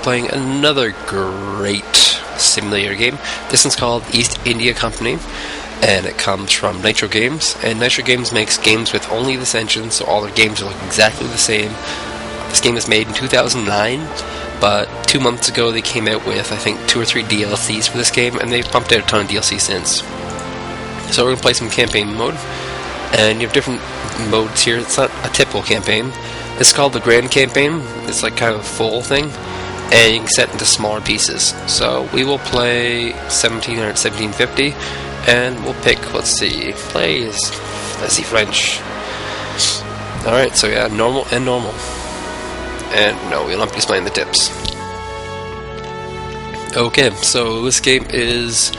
playing another great simulator game. This one's called East India Company, and it comes from Nitro Games. And Nitro Games makes games with only this engine, so all their games look exactly the same. This game was made in 2009, but 2 months ago they came out with, I think, 2 or 3 DLCs for this game, and they've pumped out a ton of DLC since. So we're going to play some campaign mode, and you have different modes here. It's not a typical campaign. It's called the Grand Campaign. It's like kind of a full thing, and you can set into smaller pieces. So we will play 1700, 1750, and we'll pick, let's see, plays, let's see, French. Alright, so yeah, normal and normal. And no, we'll not be displaying the tips. Okay, so this game is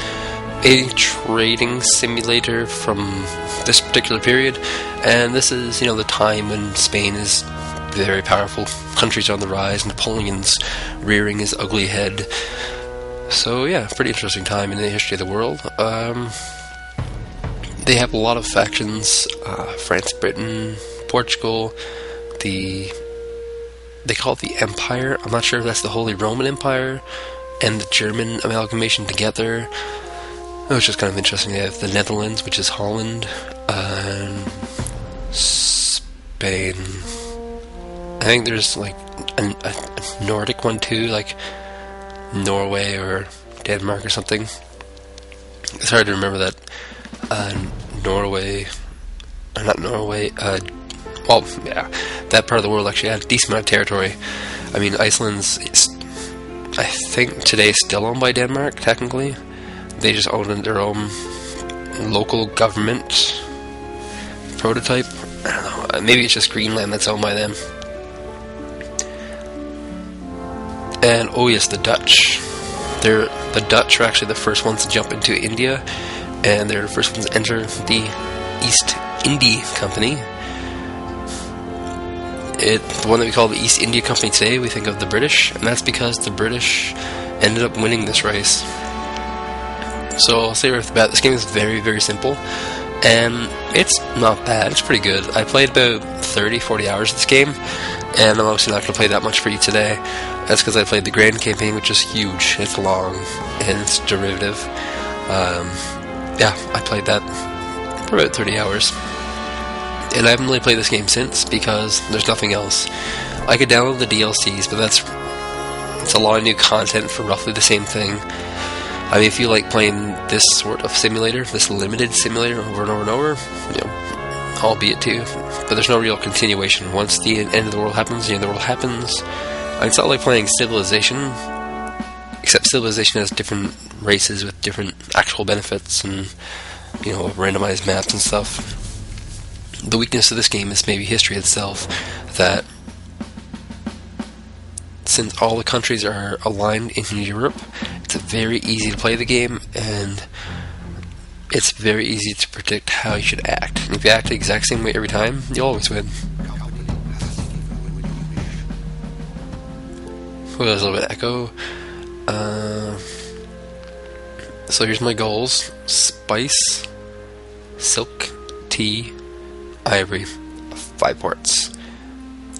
a trading simulator from this particular period, and this is, the time when Spain is very powerful, countries are on the rise, Napoleon's rearing his ugly head. So yeah, pretty interesting time in the history of the world. They have a lot of factions, France, Britain, Portugal, they call it the Empire. I'm not sure if that's the Holy Roman Empire and the German amalgamation together. It was just kind of interesting. They have the Netherlands, which is Holland, and Spain. I think there's like a Nordic one too, like Norway or Denmark or something. It's hard to remember that. Well, yeah, that part of the world actually had a decent amount of territory. I mean, Iceland's, I think today, still owned by Denmark, technically. They just own their own local government prototype. I don't know, maybe it's just Greenland that's owned by them. And, oh yes, the Dutch. The Dutch are actually the first ones to jump into India, and they're the first ones to enter the East India Company. The one that we call the East India Company today, we think of the British, and that's because the British ended up winning this race. So I'll say right off the bat, this game is very, very simple, and it's not bad, it's pretty good. I played about 30-40 hours of this game, and I'm obviously not going to play that much for you today. That's because I played the Grand Campaign, which is huge, it's long, and it's derivative. Yeah, I played that for about 30 hours. And I haven't really played this game since, because there's nothing else. I could download the DLCs, but it's a lot of new content for roughly the same thing. I mean, if you like playing this sort of simulator, this limited simulator over and over and over, albeit too, but there's no real continuation. Once the end of the world happens, the end of the world happens. It's not like playing Civilization, except Civilization has different races with different actual benefits and, randomized maps and stuff. The weakness of this game is maybe history itself, that since all the countries are aligned in Europe, it's very easy to play the game, and it's very easy to predict how you should act. And if you act the exact same way every time, you'll always win. Oh, there's a little bit of echo. So here's my goals: spice, silk, tea, ivory, 5 ports.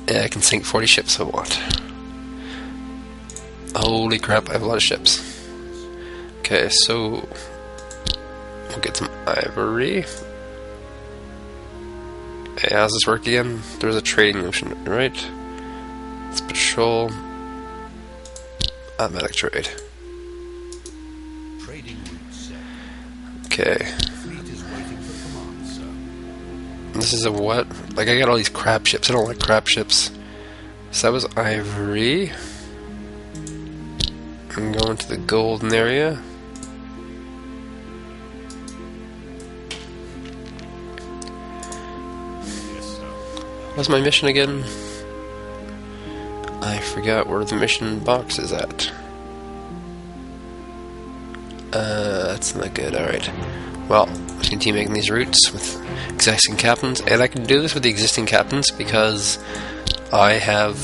And I can sink 40 ships if I want. Holy crap, I have a lot of ships. Okay, so we'll get some ivory. Hey, how's this work again? There's a trading motion, right? Let's patrol. Automatic trade. Okay. This is a what? Like, I got all these crap ships. I don't like crap ships. So that was ivory. I'm going to the golden area. What's my mission again? I forgot where the mission box is at. That's not good. Alright. Well, let's continue making these routes with existing captains. And I can do this with the existing captains because I have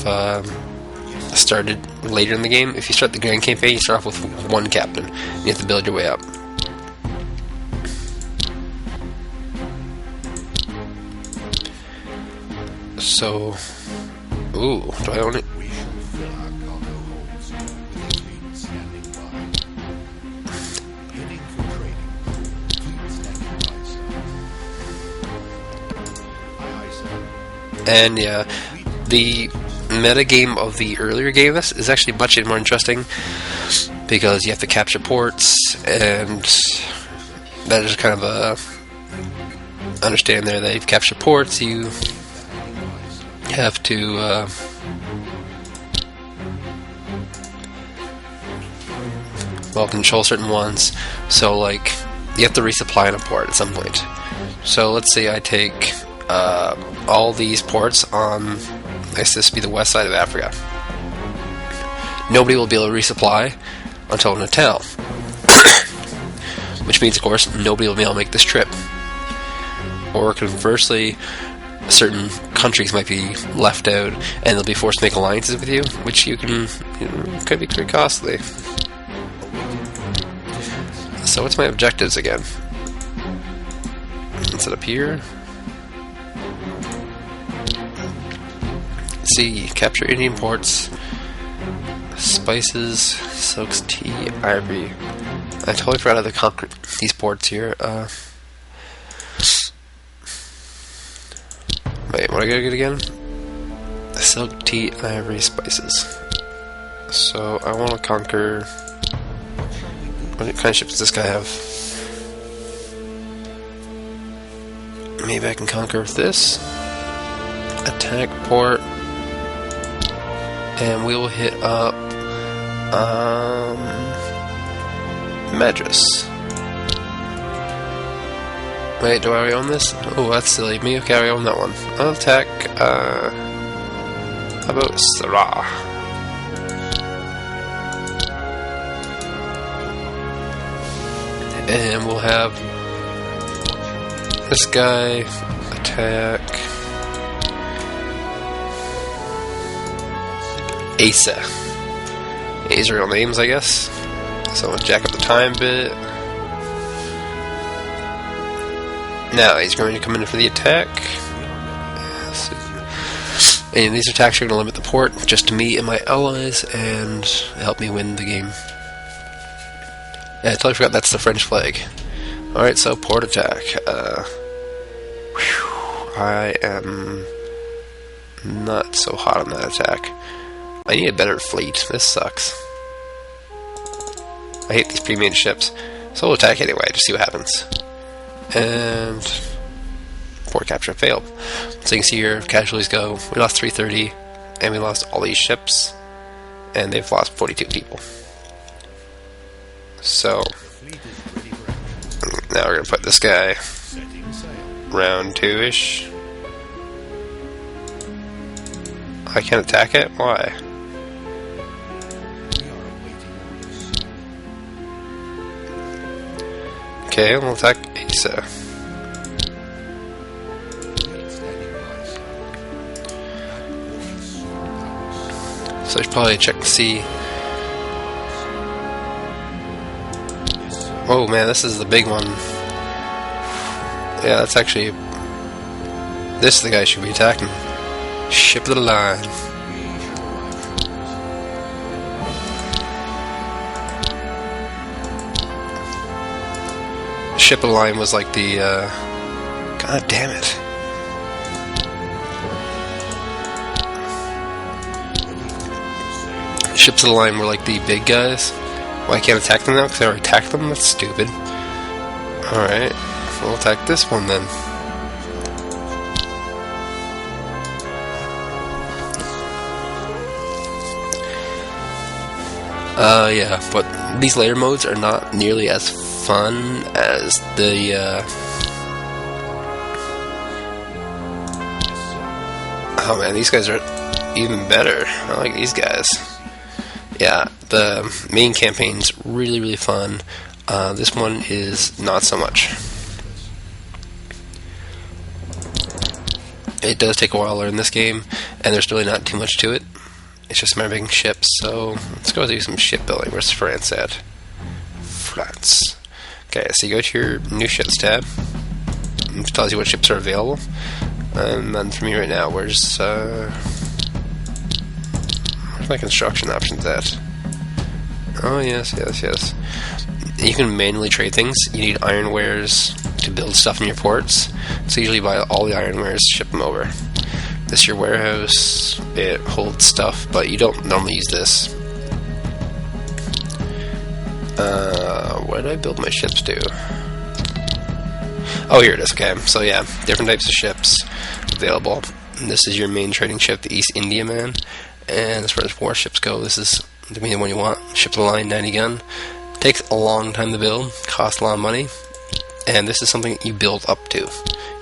started later in the game. If you start the Grand Campaign, you start off with 1 captain. You have to build your way up. So, ooh, do I own it? And yeah, the meta game of the earlier game is actually much more interesting because you have to capture ports, and that is kind of a understand there that you've captured ports, you have to control certain ones. So like you have to resupply on a port at some point. So let's say I take all these ports on, I guess this would be the west side of Africa. Nobody will be able to resupply until Natal. Which means, of course, nobody will be able to make this trip. Or conversely, certain countries might be left out and they'll be forced to make alliances with you, which could be pretty costly. So what's my objectives again? Is it up here? See, capture Indian ports, spices, silks, tea, ivory. I totally forgot how to conquer these ports here. Wait, what I gotta get again? Silk, tea, ivory, spices. So I want to conquer. What kind of ships does this guy have? Maybe I can conquer this. Attack port. And we will hit up Madras. Wait, do I already own this? Oh, that's silly. Me? Okay, I own that one. I'll attack, how about Sarah? And we'll have this guy attack Asa. These are real names, I guess. So I'll jack up the time a bit. Now he's going to come in for the attack. And these attacks are going to limit the port just to me and my allies and help me win the game. Yeah, I totally forgot that's the French flag. Alright, so port attack. I am not so hot on that attack. I need a better fleet. This sucks. I hate these pre-made ships. So we'll attack anyway, just see what happens. And port capture failed. So you can see here, casualties go. We lost 330, and we lost all these ships, and they've lost 42 people. So now we're gonna put this guy round 2-ish. I can't attack it? Why? Okay, we'll attack Asa. So I should probably check to see. Oh man, this is the big one. Yeah, that's actually. This is the guy I should be attacking. Ship of the line. Ship of the line was like the. God damn it. Ships of the line were like the big guys. Well, I can't attack them now because I already attacked them? That's stupid. Alright, we'll attack this one then. Yeah, but these layer modes are not nearly as fun as the, Oh man, these guys are even better. I like these guys. Yeah, the main campaign's really, really fun. This one is not so much. It does take a while to learn this game, and there's really not too much to it. It's just a matter of making ships, so let's go do some shipbuilding. Where's France at? France. Okay, so you go to your new ships tab. It tells you what ships are available. And then for me right now, where's my construction options at? Oh, yes. You can manually trade things. You need ironwares to build stuff in your ports. So usually buy all the ironwares, ship them over. This is your warehouse. It holds stuff, but you don't normally use this. Where did I build my ships to? Oh, here it is. Okay, so yeah, different types of ships available. And this is your main trading ship, the East Indiaman, and as far as warships go, this is the main one you want. Ship of the line, 90 gun. Takes a long time to build, costs a lot of money, and this is something you build up to.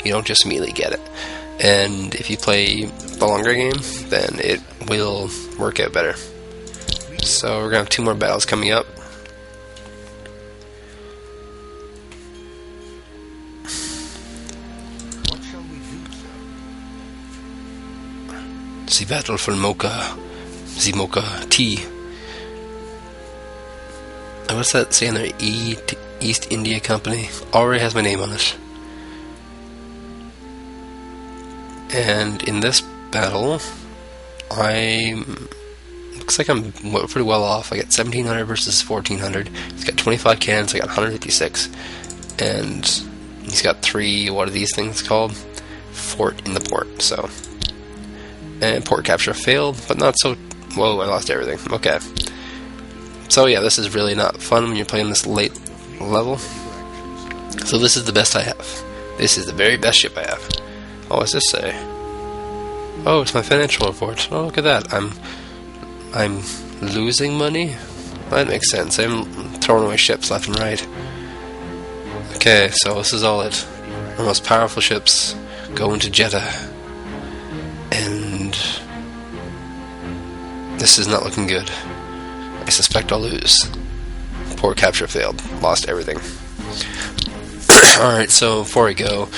You don't just immediately get it. And if you play the longer game, then it will work out better. So we're gonna have 2 more battles coming up. The battle for Mocha, the Mocha Tea. And what's that saying there? East India Company. Already has my name on it. And in this battle, looks like I'm pretty well off. I got 1700 versus 1400. He's got 25 cannons. I got 156, and he's got 3. What are these things called? Fort in the port. So. And port capture failed, but not so... Whoa, I lost everything. Okay. So yeah, this is really not fun when you're playing this late level. So this is the best I have. This is the very best ship I have. Oh, what's this say? Oh, it's my financial report. Oh, look at that. I'm losing money? That makes sense. I'm throwing away ships left and right. Okay, so this is all it. The most powerful ships go into Jeddah. And this is not looking good. I suspect I'll lose. Port capture failed. Lost everything. Alright, so before we go,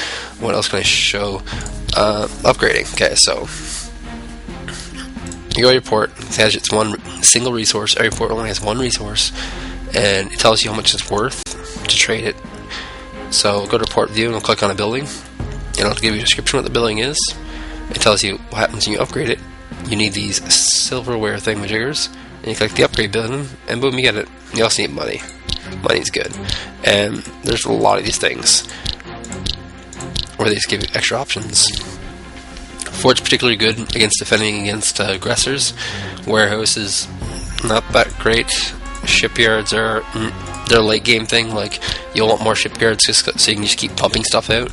what else can I show? Upgrading. Okay, so you go to your port. It has its one single resource. Every port only has one resource, and it tells you how much it's worth to trade it. So go to port view and we'll click on a building, and it'll give you a description of what the building is. It tells you what happens when you upgrade it. You need these silverware thingamajiggers, and you click the upgrade button, and boom, you get it. You also need money. Money's good. And there's a lot of these things where they just give you extra options. Fort's particularly good against defending against aggressors. Warehouse is not that great. Shipyards are their late game thing. Like, you'll want more shipyards just so you can just keep pumping stuff out.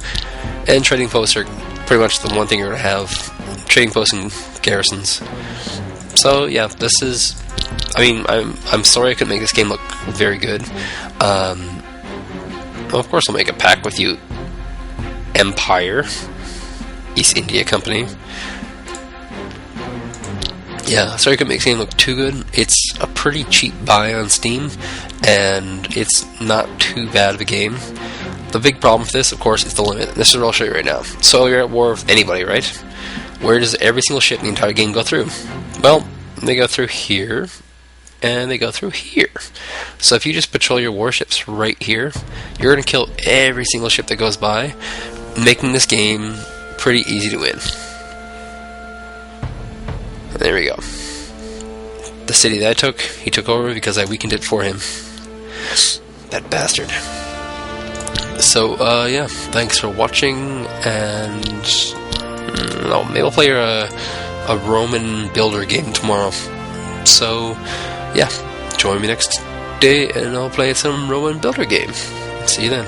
And trading posts are pretty much the one thing you're going to have. Trading posts and garrisons. So yeah, this is... I mean, I'm sorry I couldn't make this game look very good. Well, of course I'll make a pack with you, Empire, East India Company. Yeah, sorry I couldn't make this game look too good. It's a pretty cheap buy on Steam, and it's not too bad of a game. The big problem with this, of course, is the limit. This is what I'll show you right now. So you're at war with anybody, right? Where does every single ship in the entire game go through? Well, they go through here, and they go through here. So if you just patrol your warships right here, you're going to kill every single ship that goes by, making this game pretty easy to win. And there we go. The city that I took, he took over because I weakened it for him. That bastard. So, yeah, thanks for watching, and maybe I'll play a Roman builder game tomorrow. So, yeah, join me next day and I'll play some Roman builder game. See you then.